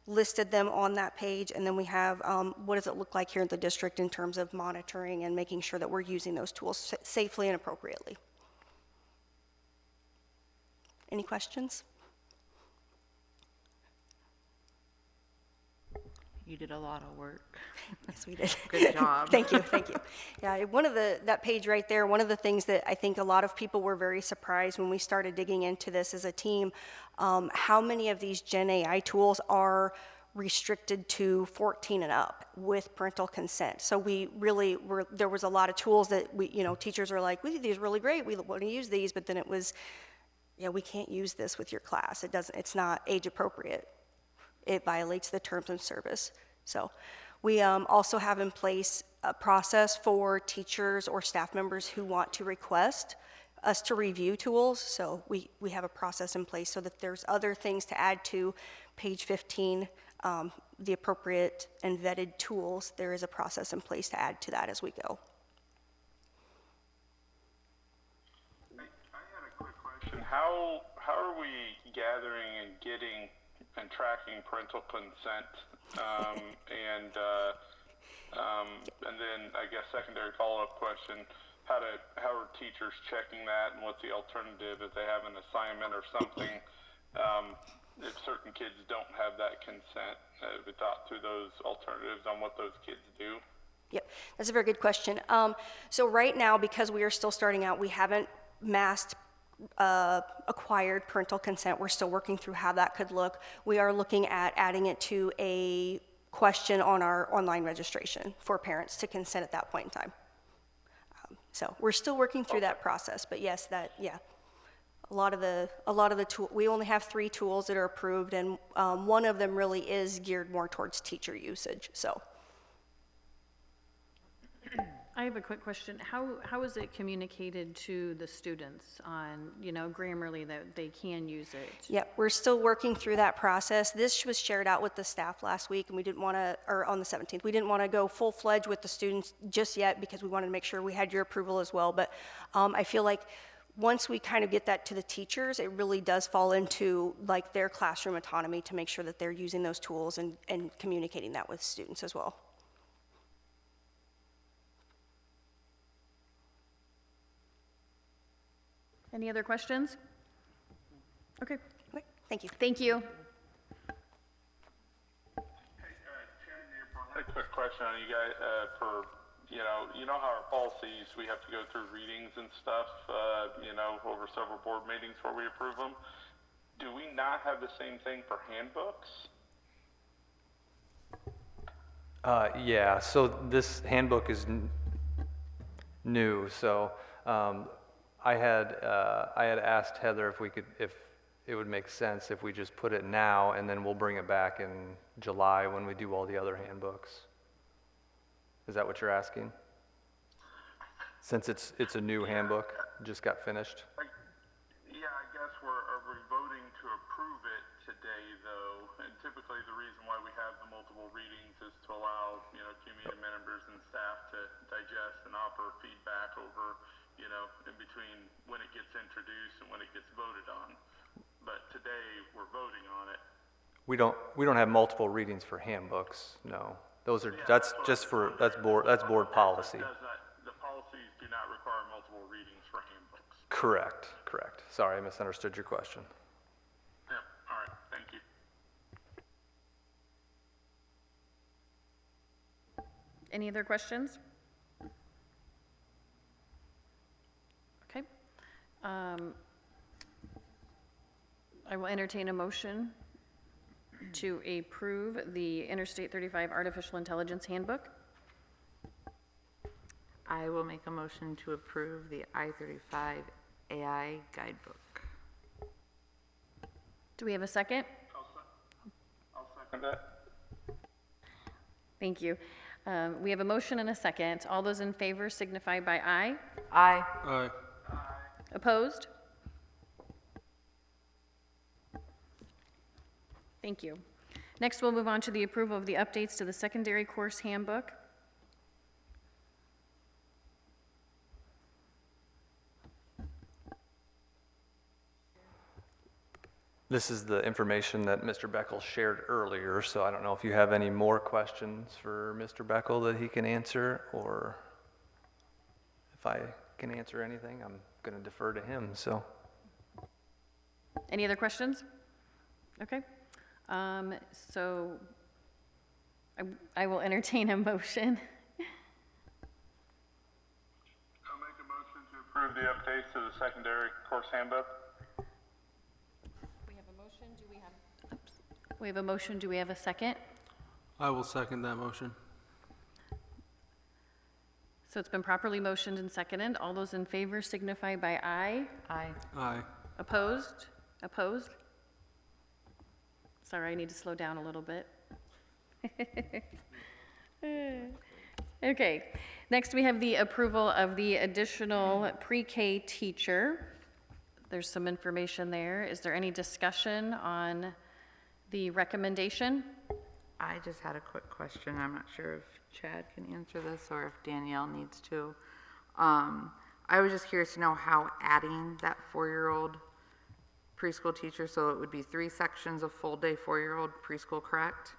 listed them on that page, and then we have what does it look like here in the district in terms of monitoring and making sure that we're using those tools safely and appropriately. Any questions? You did a lot of work. Yes, we did. Good job. Thank you, thank you. Yeah, that page right there, one of the things that I think a lot of people were very surprised when we started digging into this as a team, how many of these Gen AI tools are restricted to 14 and up with parental consent. So we really there was a lot of tools that teachers are like, we think these are really great, we want to use these, but then it was, yeah, we can't use this with your class. It's not age appropriate. It violates the terms of service. So we also have in place a process for teachers or staff members who want to request us to review tools. So we have a process in place so that there's other things to add to page 15, the appropriate and vetted tools. There is a process in place to add to that as we go. I had a quick question. How are we gathering and getting and tracking parental consent, and then I guess secondary follow-up question: how are teachers checking that, and what's the alternative if they have an assignment or something? If certain kids don't have that consent, we thought through those alternatives on what those kids do. Yep, that's a very good question. So right now, because we are still starting out, we haven't massed acquired parental consent. We're still working through how that could look. We are looking at adding it to a question on our online registration for parents to consent at that point in time. So we're still working through that process, but yes, a lot of the tool, we only have 3 tools that are approved, and one of them really is geared more towards teacher usage, so. I have a quick question. How is it communicated to the students on, Grammarly that they can use it? Yep, we're still working through that process. This was shared out with the staff last week, and we didn't want to, or on the 17th, we didn't want to go full-fledged with the students just yet because we wanted to make sure we had your approval as well. But I feel like once we kind of get that to the teachers, it really does fall into like their classroom autonomy to make sure that they're using those tools and communicating that with students as well. Any other questions? Okay. Okay, thank you. Thank you. A quick question on you guys, for, you know how our policies, we have to go through readings and stuff, over several board meetings before we approve them. Do we not have the same thing for handbooks? Yeah, so this handbook is new, so I had asked Heather if it would make sense if we just put it now and then we'll bring it back in July when we do all the other handbooks. Is that what you're asking? Since it's a new handbook, just got finished? Yeah, I guess are we voting to approve it today though? And typically the reason why we have the multiple readings is to allow, community members and staff to digest and offer feedback over, in between when it gets introduced and when it gets voted on. But today we're voting on it. We don't have multiple readings for handbooks, no. That's board policy. The policies do not require multiple readings for handbooks. Correct. Sorry, I misunderstood your question. Yeah, all right, thank you. Any other questions? Okay. I will entertain a motion to approve the Interstate 35 Artificial Intelligence Handbook. I will make a motion to approve the I-35 AI Guidebook. Do we have a second? I'll second that. Thank you. We have a motion and a second. All those in favor signify by aye. Aye. Aye. Opposed? Thank you. Next, we'll move on to the approval of the updates to the secondary course handbook. This is the information that Mr. Beckel shared earlier, so I don't know if you have any more questions for Mr. Beckel that he can answer, or if I can answer anything, I'm going to defer to him, so. Any other questions? Okay. So I will entertain a motion. I'll make a motion to approve the updates to the secondary course handbook. We have a motion. We have a motion. Do we have a second? I will second that motion. So it's been properly motioned and seconded. All those in favor signify by aye. Aye. Aye. Opposed? Opposed? Sorry, I need to slow down a little bit. Okay, next we have the approval of the additional pre-K teacher. There's some information there. Is there any discussion on the recommendation? I just had a quick question. I'm not sure if Chad can answer this or if Danielle needs to. I was just curious to know how adding that 4-year-old preschool teacher, so it would be 3 sections of full-day 4-year-old preschool, correct?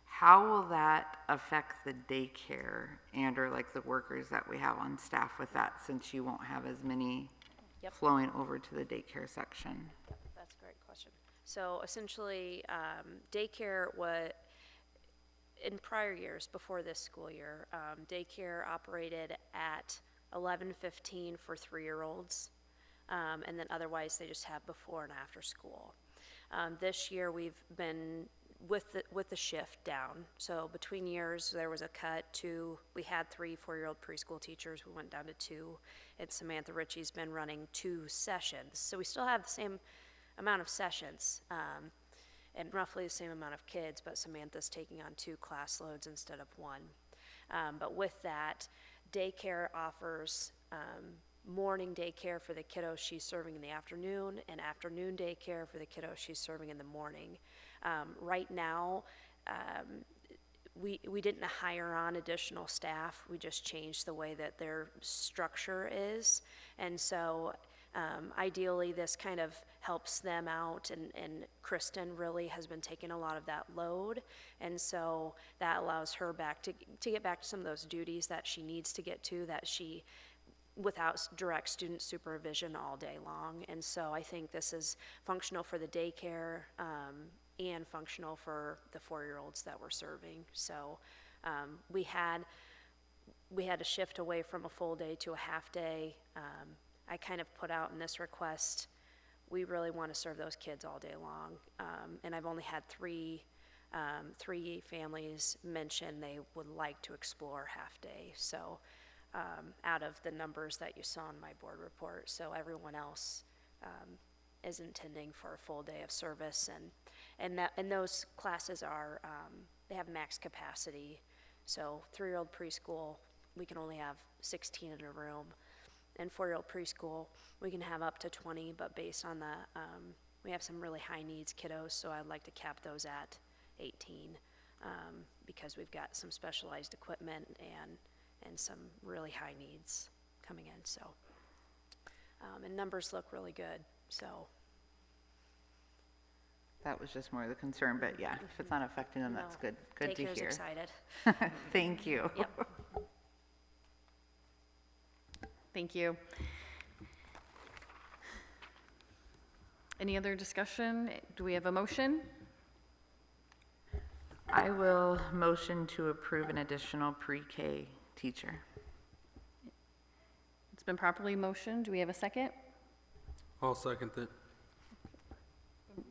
How will that affect the daycare and or like the workers that we have on staff with that, since you won't have as many flowing over to the daycare section? That's a great question. So essentially, daycare, in prior years, before this school year, daycare operated at 11:15 for 3-year-olds. And then otherwise they just have before and after school. This year we've been with the shift down. So between years, there was a cut to, we had 3 4-year-old preschool teachers, we went down to 2, and Samantha Ritchie's been running 2 sessions. So we still have the same amount of sessions, and roughly the same amount of kids, but Samantha's taking on 2 class loads instead of 1. But with that, daycare offers morning daycare for the kiddos she's serving in the afternoon, and afternoon daycare for the kiddos she's serving in the morning. Right now, we didn't hire on additional staff. We just changed the way that their structure is. And so ideally, this kind of helps them out, and Kristen really has been taking a lot of that load. And so that allows her to get back to some of those duties that she needs to get to, that she, without direct student supervision all day long. And so I think this is functional for the daycare, and functional for the 4-year-olds that we're serving. So we had to shift away from a full day to a half day. I kind of put out in this request, we really want to serve those kids all day long. And I've only had three families mention they would like to explore half day. So out of the numbers that you saw in my board report, so everyone else is intending for a full day of service, and those classes are they have max capacity. So 3-year-old preschool, we can only have 16 in a room, and 4-year-old preschool, we can have up to 20, but based on the we have some really high needs kiddos, so I'd like to cap those at 18 because we've got some specialized equipment and some really high needs coming in. So and numbers look really good. So That was just more the concern, but yeah, if it's not affecting them, that's no, good. Good to daycare's hear. excited. Thank you. Yep. Thank you. Any other discussion? Do we have a motion? I will motion to approve an additional pre-K teacher. It's been properly motioned. Do we have a second? I'll second that.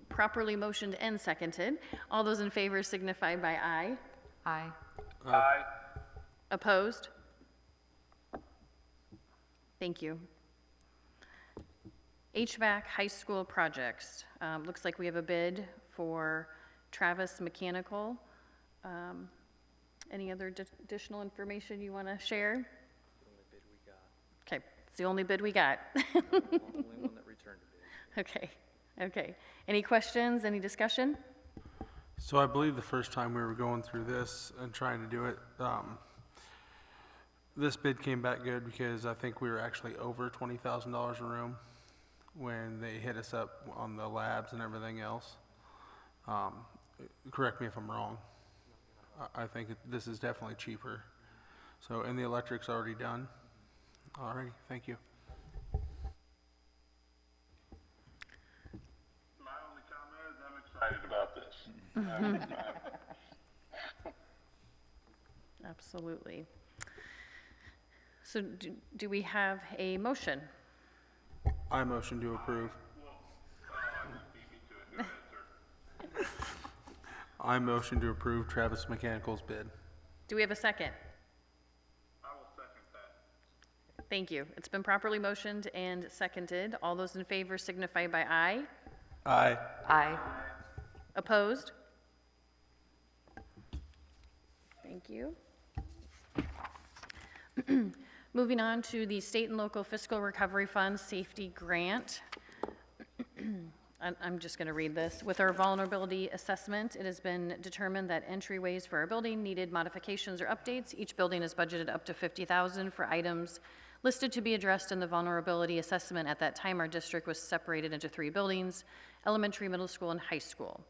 Properly motioned and seconded. All those in favor signify by aye. Aye. Aye. Opposed? Thank you. HVAC high school projects. Looks like we have a bid for Travis Mechanical. Any other additional information you want to share? Okay, it's the only bid we got. Only one that returned a bid. Okay, okay. Any questions, any discussion? So I believe the first time we were going through this and trying to do it, this bid came back good because I think we were actually over $20,000 a room when they hit us up on the labs and everything else. Correct me if I'm wrong. I think this is definitely cheaper. So, and the electric's already done. All righty, thank you. My only comment is I'm excited about this. Absolutely. So do we have a motion? I motion to approve. I motion to approve Travis Mechanical's bid. Do we have a second? I will second that. Thank you. It's been properly motioned and seconded. All those in favor signify by aye. Aye. Aye. Opposed? Thank you. Moving on to the State and Local Fiscal Recovery Fund Safety Grant. I'm just going to read this. With our vulnerability assessment, it has been determined that entryways for our building needed modifications or updates. Each building is budgeted up to $50,000 for items listed to be addressed in the vulnerability assessment. At that time, our district was separated into 3 buildings: elementary, middle school, and high school.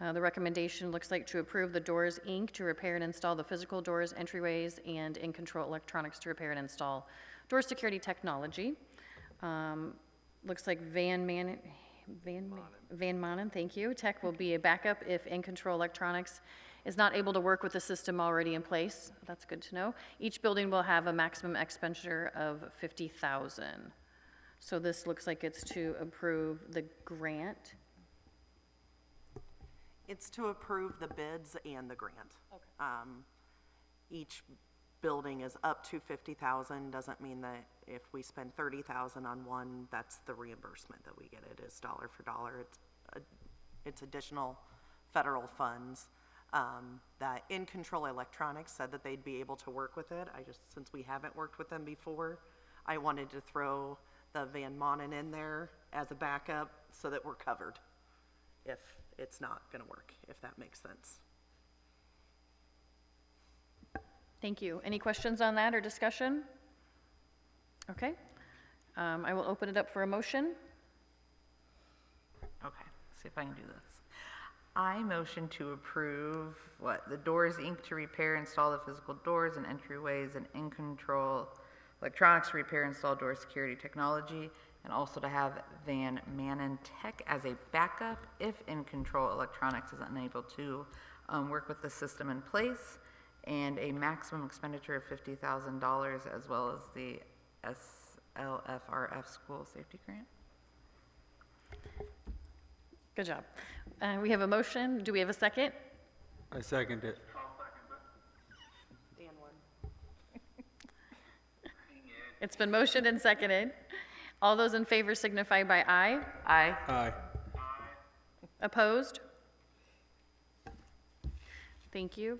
The recommendation looks like to approve the Doors, Inc. to repair and install the physical doors, entryways, and In Control Electronics to repair and install door security technology. Looks like Van Manen, thank you. Tech will be a backup if In Control Electronics is not able to work with the system already in place. That's good to know. Each building will have a maximum expenditure of $50,000. So this looks like it's to approve the grant. It's to approve the bids and the grant. Each building is up to 50,000, doesn't mean that if we spend 30,000 on one, that's the reimbursement that we get. It is dollar for dollar. It's additional federal funds. That In Control Electronics said that they'd be able to work with it. Since we haven't worked with them before, I wanted to throw the Van Manen in there as a backup so that we're covered if it's not gonna work, if that makes sense. Thank you. Any questions on that or discussion? Okay. I will open it up for a motion. Okay, see if I can do this. I motion to approve, the Doors Inc. to repair, install the physical doors and entryways, and In Control Electronics to repair, install door security technology, and also to have Van Manen Tech as a backup if In Control Electronics is unable to work with the system in place, and a maximum expenditure of $50,000 as well as the SLFRF School Safety Grant. Good job. We have a motion. Do we have a second? I second it. Dan won. It's been motioned and seconded. All those in favor signify by aye. Aye. Aye. Opposed? Thank you.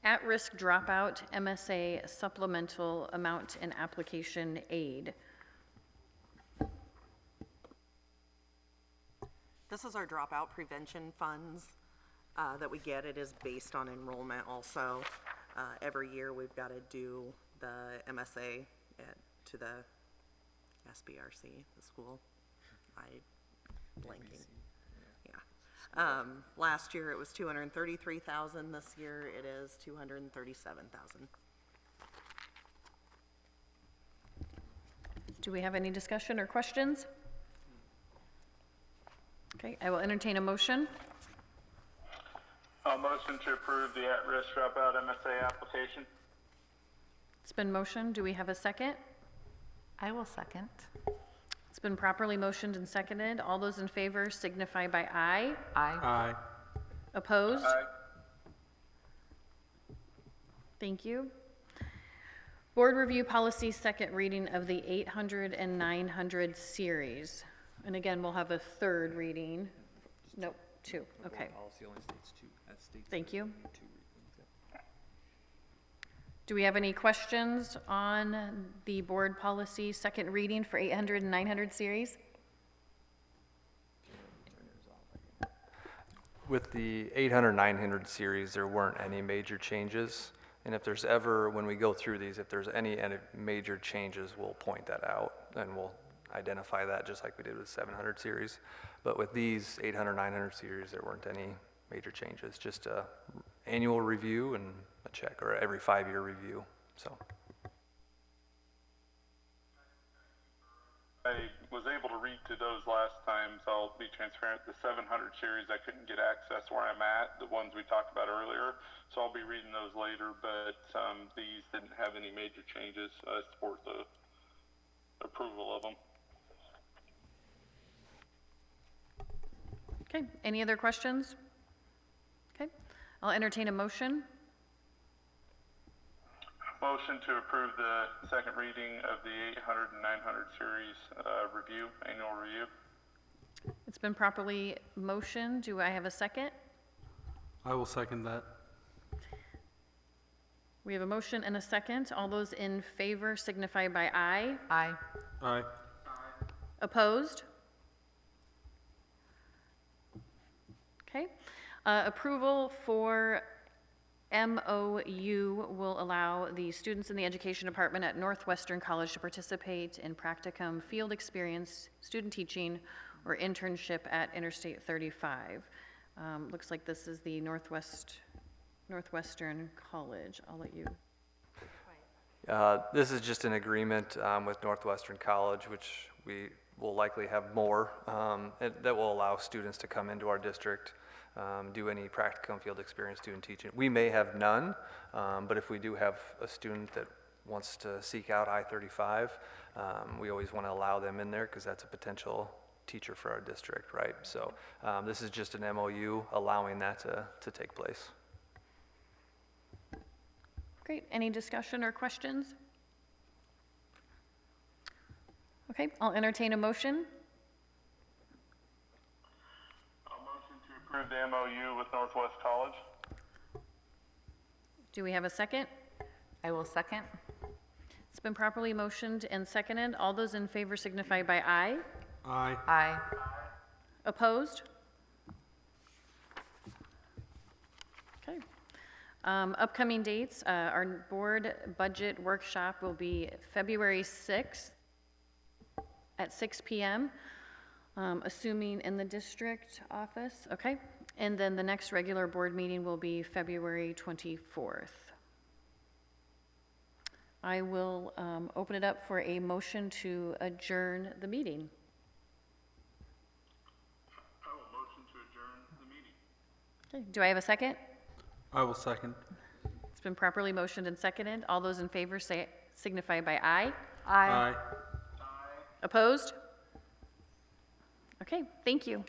At-risk dropout MSA supplemental amount and application aid. This is our dropout prevention funds that we get. It is based on enrollment also. Every year we've got to do the MSA to the SBRC, the school. Blanking. Yeah. Last year it was 233,000. This year it is 237,000. Do we have any discussion or questions? Okay, I will entertain a motion. I'll motion to approve the at-risk dropout MSA application. It's been motioned. Do we have a second? I will second. It's been properly motioned and seconded. All those in favor signify by aye. Aye. Aye. Opposed? Aye. Thank you. Board review policy, second reading of the 800 and 900 series. And again, we'll have a third reading. Nope, two, okay. Policy only states two. That states Thank you. two readings. Do we have any questions on the board policy, second reading for 800 and 900 series? With the 800, 900 series, there weren't any major changes. And if there's ever, when we go through these, if there's any major changes, we'll point that out and we'll identify that just like we did with 700 series. But with these 800, 900 series, there weren't any major changes, just a annual review and a check, or every 5-year review, so. I was able to read through those last time, so I'll be transparent. The 700 series, I couldn't get access where I'm at, the ones we talked about earlier, so I'll be reading those later, but these didn't have any major changes. I support the approval of them. Okay, any other questions? Okay, I'll entertain a motion. Motion to approve the second reading of the 800 and 900 series annual review. It's been properly motioned. Do I have a second? I will second that. We have a motion and a second. All those in favor signify by aye. Aye. Aye. Opposed? Okay. Approval for MOU will allow the students in the education department at Northwestern College to participate in practicum, field experience, student teaching, or internship at Interstate 35. Looks like this is the Northwestern College. I'll let you. This is just an agreement with Northwestern College, which we will likely have more, that will allow students to come into our district, do any practicum, field experience, student teaching. We may have none, but if we do have a student that wants to seek out I-35, we always want to allow them in there because that's a potential teacher for our district, right? So this is just an MOU allowing that to take place. Great. Any discussion or questions? Okay, I'll entertain a motion. I'll motion to approve the MOU with Northwest College. Do we have a second? I will second. It's been properly motioned and seconded. All those in favor signify by aye. Aye. Aye. Opposed? Okay. Upcoming dates, our board budget workshop will be February 6th at 6 p.m., assuming in the district office, okay? And then the next regular board meeting will be February 24th. I will open it up for a motion to adjourn the meeting. I will motion to adjourn the meeting. Okay, do I have a second? I will second. It's been properly motioned and seconded. All those in favor signify by aye. Aye. Opposed? Okay, thank you.